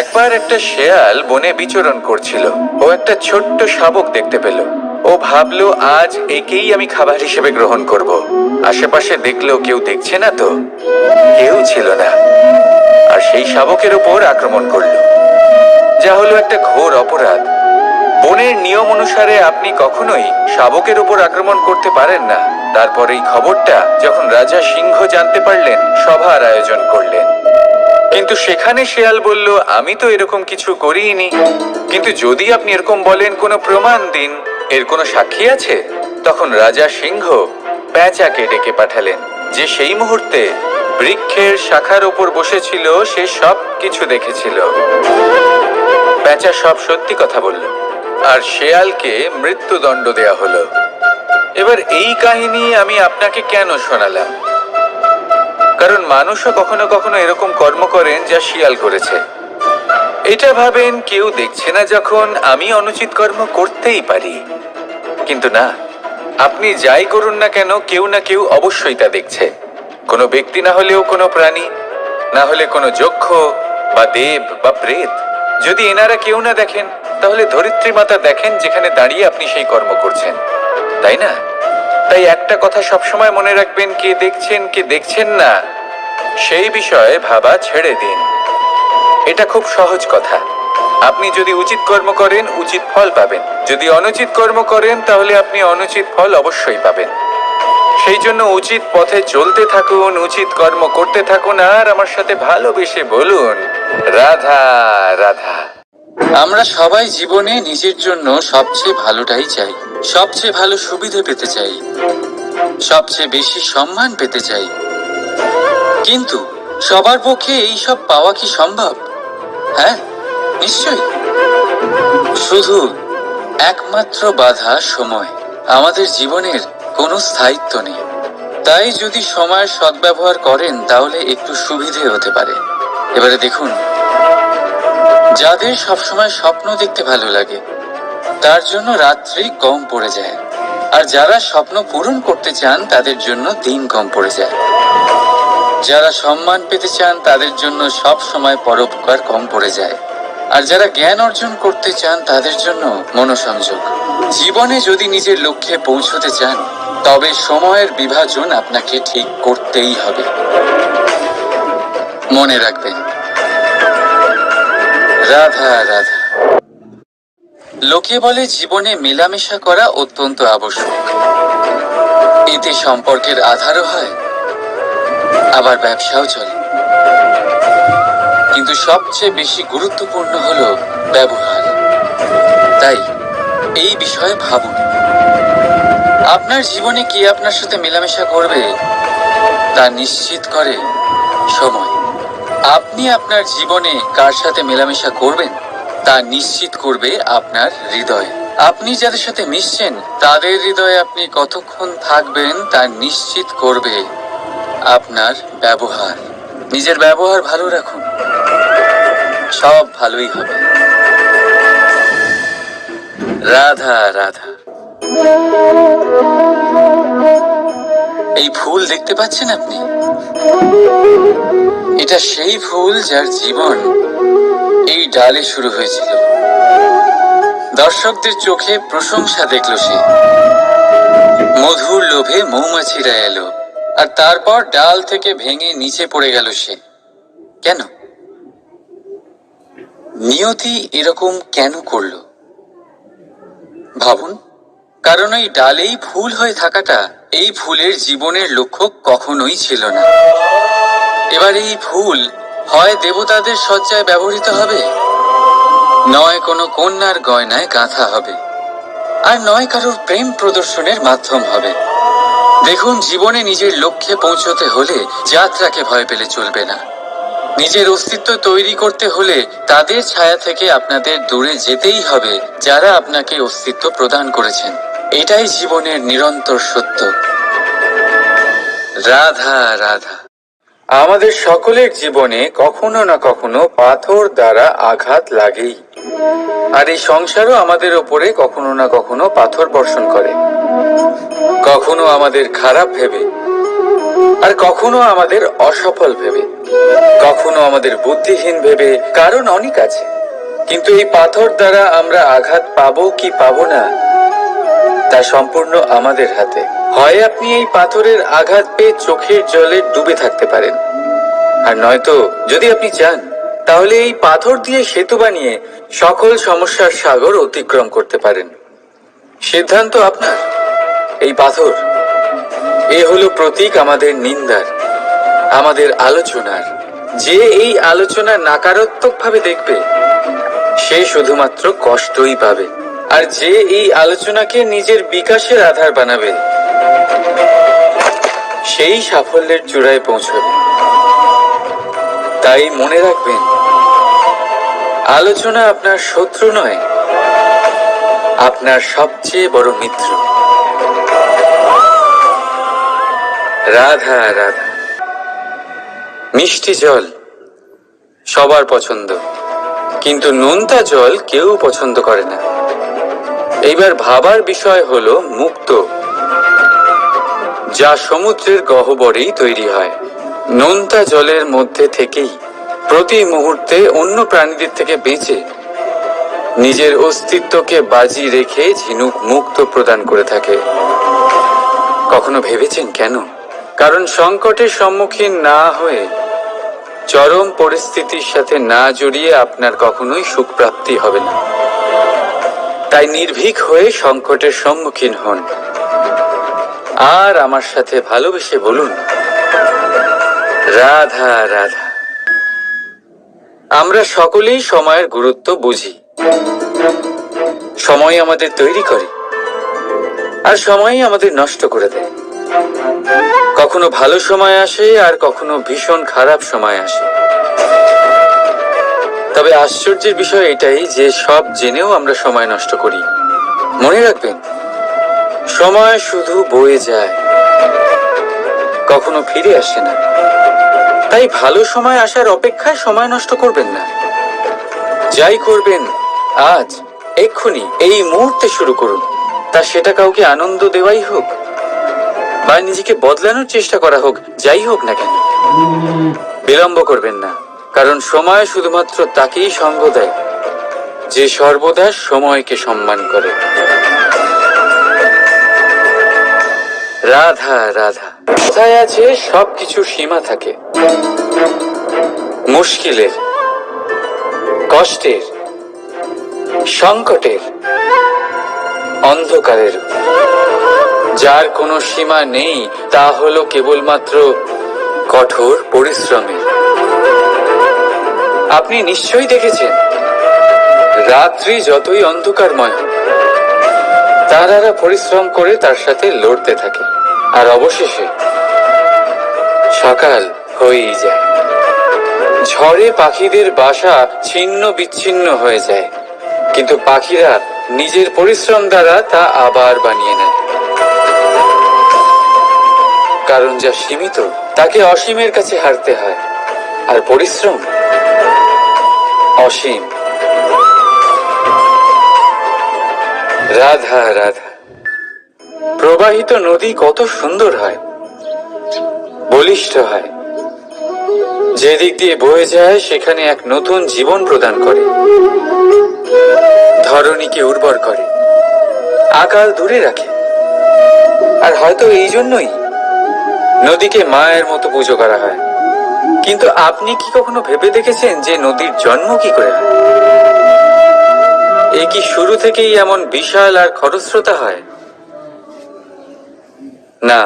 একবার একটা শেয়াল বনে বিচরণ করছিল। ও একটা ছোট্ট শাবক দেখতে পেল। ও ভাবলো, আজ একেই আমি খাবার হিসেবে গ্রহণ করব। আশেপাশে দেখলো কেউ দেখছে না, তো কেউ ছিল না, আর সেই শাবকের উপর আক্রমণ করলো, যা হলো একটা ঘোর অপরাধ। বনের নিয়ম অনুসারে আপনি কখনোই শাবকের উপর আক্রমণ করতে পারেন না। তারপর এই খবরটা যখন রাজা সিংহ জানতে পারলেন, সভার আয়োজন করলেন। কিন্তু সেখানে শেয়াল বলল, আমি তো এরকম কিছু করিনি। কিন্তু যদি আপনি এরকম বলেন, কোনো প্রমাণ দিন, এর কোনো সাক্ষী আছে? তখন রাজা সিংহ পেঁচাকে ডেকে পাঠালেন, যে সেই মুহূর্তে বৃক্ষের শাখার ওপর বসেছিল। সে সব কিছু দেখেছিল। পেঁচা সব সত্যি কথা বলল, আর শেয়ালকে মৃত্যুদণ্ড দেয়া হলো। এবার এই কাহিনী আমি আপনাকে কেন শোনালাম? কারণ মানুষও কখনো কখনো এরকম কর্ম করেন যা শিয়াল করেছে। এটা ভাবেন কেউ দেখছে না, যখন আমি অনুচিত কর্ম করতেই পারি। কিন্তু না, আপনি যাই করুন না কেন, কেউ না কেউ অবশ্যই তা দেখছে। কোনো ব্যক্তি না হলেও কোনো প্রাণী, না হলে কোনো যক্ষ বা দেব বা প্রেত। যদি এনারা কেউ না দেখেন, তাহলে ধরিত্রী মাতা দেখেন, যেখানে দাঁড়িয়ে আপনি সেই কর্ম করছেন, তাই না? তাই একটা কথা সবসময় মনে রাখবেন, কে দেখছেন কে দেখছেন না সেই বিষয়ে ভাবা ছেড়ে দিন। এটা খুব সহজ কথা। আপনি যদি উচিত কর্ম করেন, উচিত ফল পাবেন। যদি অনুচিত কর্ম করেন, তাহলে আপনি অনুচিত ফল অবশ্যই পাবেন। সেই জন্য উচিত পথে চলতে থাকুন, উচিত কর্ম করতে থাকুন, আর আমার সাথে ভালোবেসে বলুন, রাধা রাধা। আমরা সবাই জীবনে নিজের জন্য সবচেয়ে ভালোটাই চাই, সবচেয়ে ভালো সুবিধে পেতে চাই, সবচেয়ে বেশি সম্মান পেতে চাই। কিন্তু সবার পক্ষে এই সব পাওয়া কি সম্ভব? হ্যাঁ, নিশ্চয়ই। শুধু একমাত্র বাধা সময়। আমাদের জীবনের কোনো স্থায়িত্ব নেই। তাই যদি সময়ের সদ্ব্যবহার করেন, তাহলে একটু সুবিধে হতে পারে। এবারে দেখুন, যাদের সবসময় স্বপ্ন দেখতে ভালো লাগে, তার জন্য রাত্রি কম পড়ে যায়। আর যারা স্বপ্ন পূরণ করতে চান, তাদের জন্য দিন কম পড়ে যায়। যারা সম্মান পেতে চান, তাদের জন্য সব সময় পরোপকার কম পড়ে যায়। আর যারা জ্ঞান অর্জন করতে চান, তাদের জন্য মনোসংযোগ। জীবনে যদি নিজের লক্ষ্যে পৌঁছতে চান, তবে সময়ের বিভাজন আপনাকে ঠিক করতেই হবে। মনে রাখবেন, রাধা রাধা। লোকে বলে জীবনে মেলামেশা করা অত্যন্ত আবশ্যক। এতে সম্পর্কের আধারও হয়, আবার ব্যবসাও চলে। কিন্তু সবচেয়ে বেশি গুরুত্বপূর্ণ হলো ব্যবহার। তাই এই বিষয়ে ভাবুন, আপনার জীবনে কে আপনার সাথে মেলামেশা করবে তা নিশ্চিত করে সময়। আপনি আপনার জীবনে কার সাথে মেলামেশা করবেন তা নিশ্চিত করবে আপনার হৃদয়। আপনি যাদের সাথে মিশছেন, তাদের হৃদয়ে আপনি কতক্ষণ থাকবেন তা নিশ্চিত করবে আপনার ব্যবহার। নিজের ব্যবহার ভালো রাখুন, সব ভালোই হবে। রাধা রাধা। এই ফুল দেখতে পাচ্ছেন আপনি? এটা সেই ফুল যার জীবন এই ডালে শুরু হয়েছিল। দর্শকদের চোখে প্রশংসা দেখল সে। মধুর লোভে মৌমাছিরা এলো, আর তারপর ডাল থেকে ভেঙে নিচে পড়ে গেল সে। কেন? নিয়তি এরকম কেন করলো? ভাবুন। কারণ এই ডালেই ফুল হয়ে থাকাটা এই ফুলের জীবনের লক্ষ্য কখনোই ছিল না। এবার এই ফুল হয় দেবতাদের সজ্জায় ব্যবহৃত হবে, নয় কোনো কন্যার গয়নায় গাঁথা হবে, আর নয় কারোর প্রেম প্রদর্শনের মাধ্যম হবে। দেখুন, জীবনে নিজের লক্ষ্যে পৌঁছতে হলে যাত্রাকে ভয় পেলে চলবে না। নিজের অস্তিত্ব তৈরি করতে হলে তাদের ছায়া থেকে আপনাদের দূরে যেতেই হবে, যারা আপনাকে অস্তিত্ব প্রদান করেছেন। এটাই জীবনের নিরন্তর সত্য। রাধা রাধা। আমাদের সকলের জীবনে কখনো না কখনো পাথর দ্বারা আঘাত লাগেই। আর এই সংসারও আমাদের ওপরে কখনো না কখনো পাথর বর্ষণ করে। কখনো আমাদের খারাপ ভেবে, আর কখনো আমাদের অসফল ভেবে। কখনো আমাদের বুদ্ধিহীন ভেবে, কারণ অনেক আছে। কিন্তু এই পাথর দ্বারা আমরা আঘাত পাবো কি পাবো না তা সম্পূর্ণ আমাদের হাতে। হয় আপনি এই পাথরের আঘাত পেয়ে চোখের জলে ডুবে থাকতে পারেন, আর নয়তো যদি আপনি চান তাহলে এই পাথর দিয়ে সেতু বানিয়ে সকল সমস্যার সাগর অতিক্রম করতে পারেন। সিদ্ধান্ত আপনার। এই পাথর এ হলো প্রতীক আমাদের নিন্দার, আমাদের আলোচনার। যে এই আলোচনা নাকারাত্মকভাবে দেখবে সে শুধুমাত্র কষ্টই পাবে, আর যে এই আলোচনাকে নিজের বিকাশের আধার বানাবে সেই সাফল্যের চূড়ায় পৌঁছবে। তাই মনে রাখবেন, আলোচনা আপনার শত্রু নয়, আপনার সবচেয়ে বড় মিত্র। রাধা রাধা। মিষ্টি জল সবার পছন্দ, কিন্তু নোনতা জল কেউ পছন্দ করে না। এইবার ভাবার বিষয় হলো মুক্ত, যা সমুদ্রের গহ্বরেই তৈরি হয়। নোনতা জলের মধ্যে থেকেই প্রতি মুহূর্তে অন্য প্রাণীদের থেকে বেঁচে নিজের অস্তিত্বকে বাজি রেখে ঝিনুক মুক্ত প্রদান করে থাকে। কখনো ভেবেছেন কেন? কারণ সংকটের সম্মুখীন না হয়ে, চরম পরিস্থিতির সাথে না জড়িয়ে আপনার কখনোই সুখ প্রাপ্তি হবে না। তাই নির্ভীক হয়ে সংকটের সম্মুখীন হন, আর আমার সাথে ভালোবেসে বলুন, রাধা রাধা। আমরা সকলেই সময়ের গুরুত্ব বুঝি। সময় আমাদের তৈরি করে, আর সময়ই আমাদের নষ্ট করে দেয়। কখনো ভালো সময় আসে, আর কখনো ভীষণ খারাপ সময় আসে। তবে আশ্চর্যের বিষয় এটাই যে সব জেনেও আমরা সময় নষ্ট করি। মনে রাখবেন, সময় শুধু বয়ে যায়, কখনো ফিরে আসে না। তাই ভালো সময় আসার অপেক্ষায় সময় নষ্ট করবেন না। যাই করবেন আজ, এক্ষুনি, এই মুহূর্তে শুরু করুন। তা সেটা কাউকে আনন্দ দেওয়াই হোক, বা নিজেকে বদলানোর চেষ্টা করা হোক, যাই হোক না কেন, বিলম্ব করবেন না। কারণ সময় শুধুমাত্র তাকেই সঙ্গ দেয় যে সর্বদা সময়কে সম্মান করে। রাধা রাধা। কথায় আছে সবকিছুর সীমা থাকে। মুশকিলের, কষ্টের, সংকটের, অন্ধকারের। যার কোনো সীমা নেই তা হলো কেবলমাত্র কঠোর পরিশ্রমের। আপনি নিশ্চয়ই দেখেছেন, রাত্রি যতই অন্ধকারময় হোক, তারারা পরিশ্রম করে তার সাথে লড়তে থাকে, আর অবশেষে সকাল হয়েই যায়। ঝড়ে পাখিদের বাসা ছিন্ন বিচ্ছিন্ন হয়ে যায়, কিন্তু পাখিরা নিজের পরিশ্রম দ্বারা তা আবার বানিয়ে নেয়। কারণ যা সীমিত তাকে অসীমের কাছে হারতে হয়, আর পরিশ্রম অসীম। রাধা রাধা। প্রবাহিত নদী কত সুন্দর হয়, বলিষ্ঠ হয়। যেদিক দিয়ে বয়ে যায় সেখানে এক নতুন জীবন প্রদান করে, ধরণীকে উর্বর করে, আকাল দূরে রাখে। আর হয়তো এই জন্যই নদীকে মায়ের মতো পুজো করা হয়। কিন্তু আপনি কি কখনো ভেবে দেখেছেন যে নদীর জন্ম কি করে হয়? এ কি শুরু থেকেই এমন বিশাল আর খরস্রোতা হয়? না,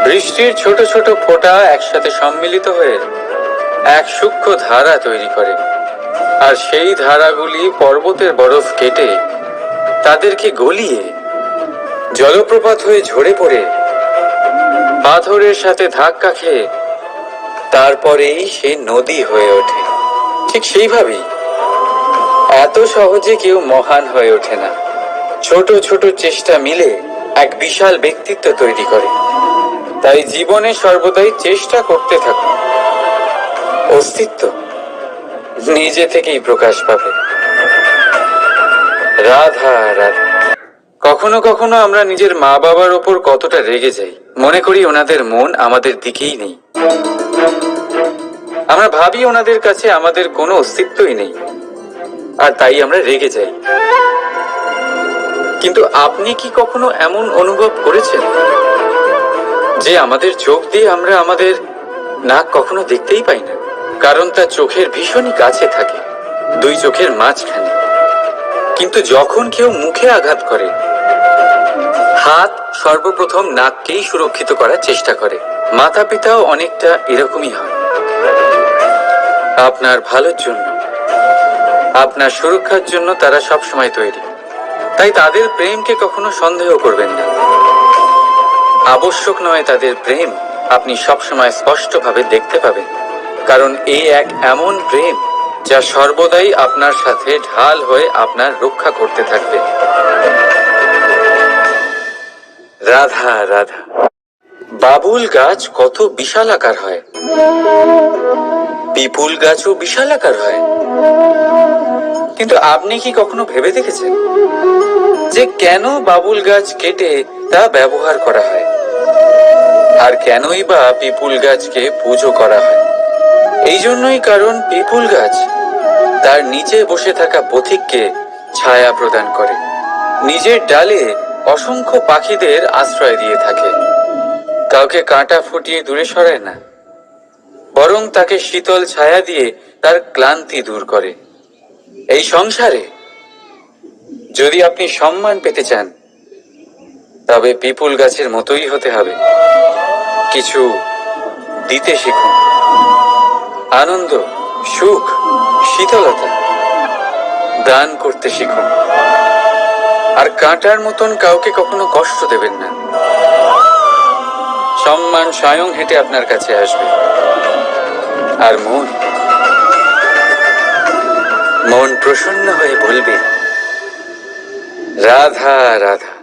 বৃষ্টির ছোট ছোট ফোঁটা একসাথে সম্মিলিত হয়ে এক সূক্ষ্ম ধারা তৈরি করে, আর সেই ধারাগুলি পর্বতের বরফ কেটে তাদেরকে গলিয়ে জলপ্রপাত হয়ে ঝরে পড়ে পাথরের সাথে ধাক্কা খেয়ে তারপরেই সে নদী হয়ে ওঠে। ঠিক সেইভাবেই এত সহজে কেউ মহান হয়ে ওঠে না। ছোট ছোট চেষ্টা মিলে এক বিশাল ব্যক্তিত্ব তৈরি করে। তাই জীবনে সর্বদাই চেষ্টা করতে থাকুন। অস্তিত্ব নিজে থেকেই প্রকাশ পাবে। রাধা রাধা। কখনো কখনো আমরা নিজের মা বাবার ওপর কতটা রেগে যাই, মনে করি ওনাদের মন আমাদের দিকেই নেই। আমরা ভাবি ওনাদের কাছে আমাদের কোনো অস্তিত্বই নেই, আর তাই আমরা রেগে যাই। কিন্তু আপনি কি কখনো এমন অনুভব করেছেন যে আমাদের চোখ দিয়ে আমরা আমাদের নাক কখনো দেখতেই পাই না, কারণ তা চোখের ভীষণই কাছে থাকে, দুই চোখের মাঝখানে। কিন্তু যখন কেউ মুখে আঘাত করে, হাত সর্বপ্রথম নাককেই সুরক্ষিত করার চেষ্টা করে। মাতা পিতাও অনেকটা এরকমই হয়। আপনার ভালোর জন্য, আপনার সুরক্ষার জন্য তারা সবসময় তৈরি। তাই তাদের প্রেমকে কখনো সন্দেহ করবেন না। আবশ্যক নয় তাদের প্রেম আপনি সবসময় স্পষ্টভাবে দেখতে পাবেন, কারণ এই এক এমন প্রেম যা সর্বদাই আপনার সাথে ঢাল হয়ে আপনার রক্ষা করতে থাকবে। রাধা রাধা। বাবুল গাছ কত বিশাল আকার হয়, পিপুল গাছও বিশাল আকার হয়। কিন্তু আপনি কি কখনো ভেবে দেখেছেন যে কেন বাবুল গাছ কেটে তা ব্যবহার করা হয়, আর কেনই বা পিপুল গাছকে পুজো করা হয়? এই জন্যই, কারণ পিপুল গাছ তার নিচে বসে থাকা পথিককে ছায়া প্রদান করে, নিজের ডালে অসংখ্য পাখিদের আশ্রয় দিয়ে থাকে, কাউকে কাঁটা ফুটিয়ে দূরে সরায় না, বরং তাকে শীতল ছায়া দিয়ে তার ক্লান্তি দূর করে। এই সংসারে যদি আপনি সম্মান পেতে চান, তবে পিপুল গাছের মতোই হতে হবে। কিছু দিতে শিখুন, আনন্দ, সুখ, শীতলতা দান করতে শিখুন, আর কাঁটার মতন কাউকে কখনো কষ্ট দেবেন না। সম্মান স্বয়ং হেঁটে আপনার কাছে আসবে। আর মন প্রসন্ন হয়ে বলবে, রাধা রাধা।